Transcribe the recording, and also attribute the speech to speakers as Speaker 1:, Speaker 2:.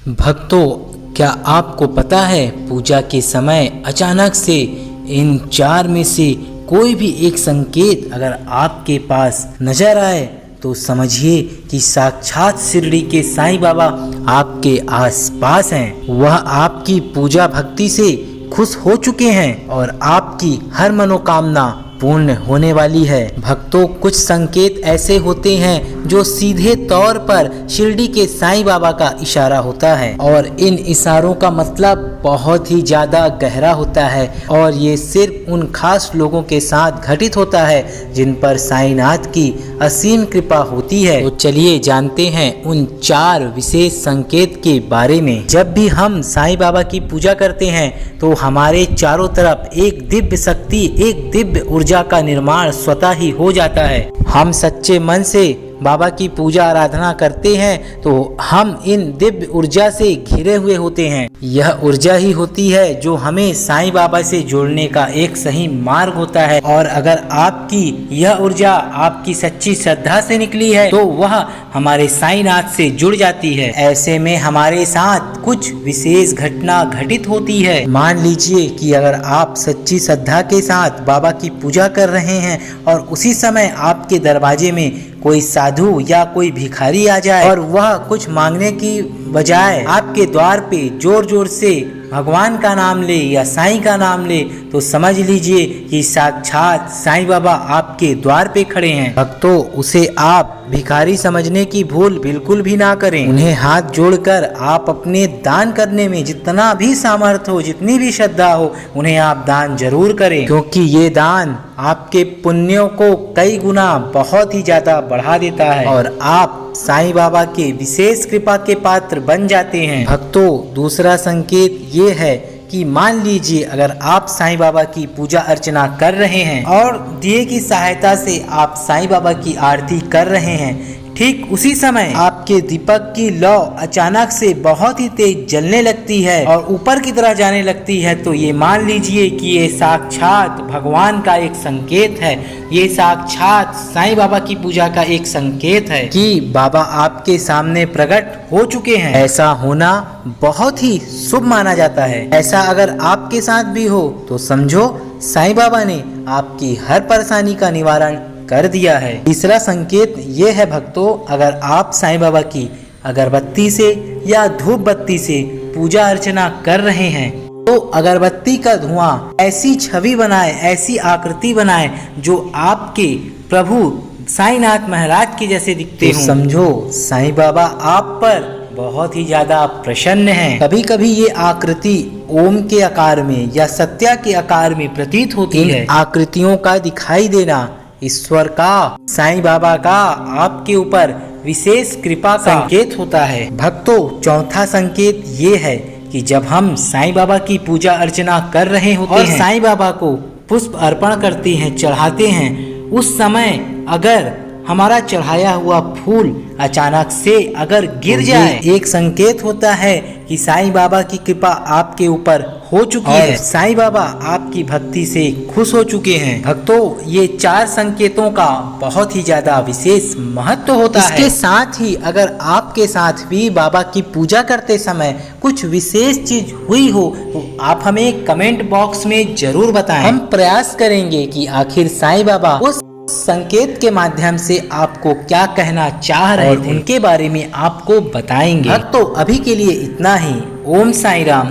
Speaker 1: भक्तों, क्या आपको पता है पूजा के समय अचानक से इन चार में से कोई भी एक संकेत अगर आपके पास नजर आए तो समझिए कि साक्षात शिरडी के साईं बाबा आपके आसपास हैं। वह आपकी पूजा भक्ति से खुश हो चुके हैं और आपकी हर मनोकामना पूर्ण होने वाली है। भक्तों, कुछ संकेत ऐसे होते हैं जो सीधे तौर पर शिरडी के साईं बाबा का इशारा होता है और इन इशारों का मतलब बहुत ही ज्यादा गहरा होता है और ये सिर्फ उन खास लोगों के साथ घटित होता है जिन पर साईंनाथ की असीम कृपा होती है। तो चलिए जानते हैं उन चार विशेष संकेत के बारे में। जब भी हम साईं बाबा की पूजा करते हैं तो हमारे चारों तरफ एक दिव्य शक्ति, एक दिव्य ऊर्जा का निर्माण स्वतः ही हो जाता है। हम सच्चे मन से बाबा की पूजा आराधना करते हैं तो हम इन दिव्य ऊर्जा से घिरे हुए होते हैं। यह ऊर्जा ही होती है जो हमें साईं बाबा से जोड़ने का एक सही मार्ग होता है और अगर आपकी यह ऊर्जा आपकी सच्ची श्रद्धा से निकली है तो वह हमारे साईंनाथ से जुड़ जाती है। ऐसे में हमारे साथ कुछ विशेष घटना घटित होती है। मान लीजिए कि अगर आप सच्ची श्रद्धा के साथ बाबा की पूजा कर रहे हैं और उसी समय आपके दरवाजे में कोई साधु या कोई भिखारी आ जाए और वह कुछ मांगने की बजाय आपके द्वार पे जोर जोर से भगवान का नाम ले या साईं का नाम ले तो समझ लीजिए कि साक्षात साईं बाबा आपके द्वार पे खड़े हैं। भक्तों, उसे आप भिखारी समझने की भूल बिल्कुल भी ना करें। उन्हें हाथ जोड़कर आप अपने दान करने में जितना भी सामर्थ्य हो, जितनी भी श्रद्धा हो, उन्हें आप दान जरूर करें क्योंकि ये दान आपके पुण्यों को कई गुना बहुत ही ज्यादा बढ़ा देता है और आप साईं बाबा के विशेष कृपा के पात्र बन जाते हैं। भक्तों, दूसरा संकेत ये है कि मान लीजिए अगर आप साईं बाबा की पूजा अर्चना कर रहे हैं और दिए की सहायता से आप साईं बाबा की आरती कर रहे हैं, ठीक उसी समय आपके दीपक की लौ अचानक से बहुत ही तेज जलने लगती है और ऊपर की तरह जाने लगती है तो ये मान लीजिए कि ये साक्षात भगवान का एक संकेत है। ये साक्षात साईं बाबा की पूजा का एक संकेत है कि बाबा आपके सामने प्रकट हो चुके हैं। ऐसा होना बहुत ही शुभ माना जाता है। ऐसा अगर आपके साथ भी हो तो समझो साईं बाबा ने आपकी हर परेशानी का निवारण कर दिया है। तीसरा संकेत ये है भक्तों, अगर आप साईं बाबा की अगरबत्ती से या धूप बत्ती से पूजा अर्चना कर रहे हैं तो अगरबत्ती का धुआं ऐसी छवि बनाए, ऐसी आकृति बनाए जो आपके प्रभु साईंनाथ महाराज के जैसे दिखते हो। समझो साईं बाबा आप पर बहुत ही ज्यादा प्रसन्न हैं। कभी कभी ये आकृति ओम के आकार में या सत्या के आकार में प्रतीत होती है। आकृतियों का दिखाई देना ईश्वर का, साईं बाबा का आपके ऊपर विशेष कृपा का संकेत होता है। भक्तों, चौथा संकेत ये है कि जब हम साईं बाबा की पूजा अर्चना कर रहे होते हैं और साईं बाबा को पुष्प अर्पण करते हैं, चढ़ाते हैं, उस समय अगर हमारा चढ़ाया हुआ फूल अचानक से अगर गिर जाए, एक संकेत होता है कि साईं बाबा की कृपा आपके ऊपर हो चुकी है, साईं बाबा आपकी भक्ति से खुश हो चुके हैं। भक्तों, ये चार संकेतों का बहुत ही ज्यादा विशेष महत्व होता है। इसके साथ ही अगर आपके साथ भी बाबा की पूजा करते समय कुछ विशेष चीज हुई हो तो आप हमें कमेंट बॉक्स में जरूर बताएं। हम प्रयास करेंगे कि आखिर साईं बाबा उस संकेत के माध्यम से आपको क्या कहना चाह रहे थे उनके बारे में आपको बताएंगे। तो अभी के लिए इतना ही। ओम साईं राम।